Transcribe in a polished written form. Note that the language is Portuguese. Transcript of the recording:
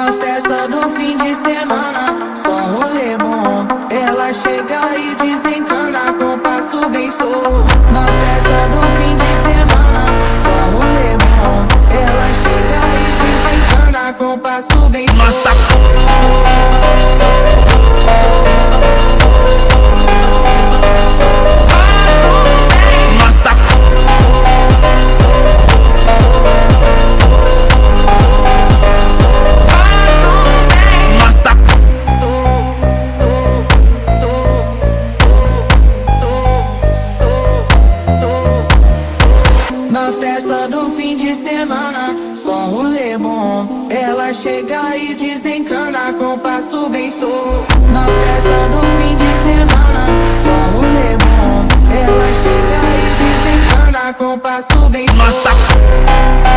Na festa do fim de semana, só rolê bom. Ela chega e desencana com passo bem solto. Na festa do fim de semana, só rolê bom. Ela chega e desencana com passo bem solto. Na festa do fim de semana, só rolê bom. Ela chega e desencana com passo bem solto. Na festa do fim de semana, só rolê bom. Ela chega e desencana com passo bem solto.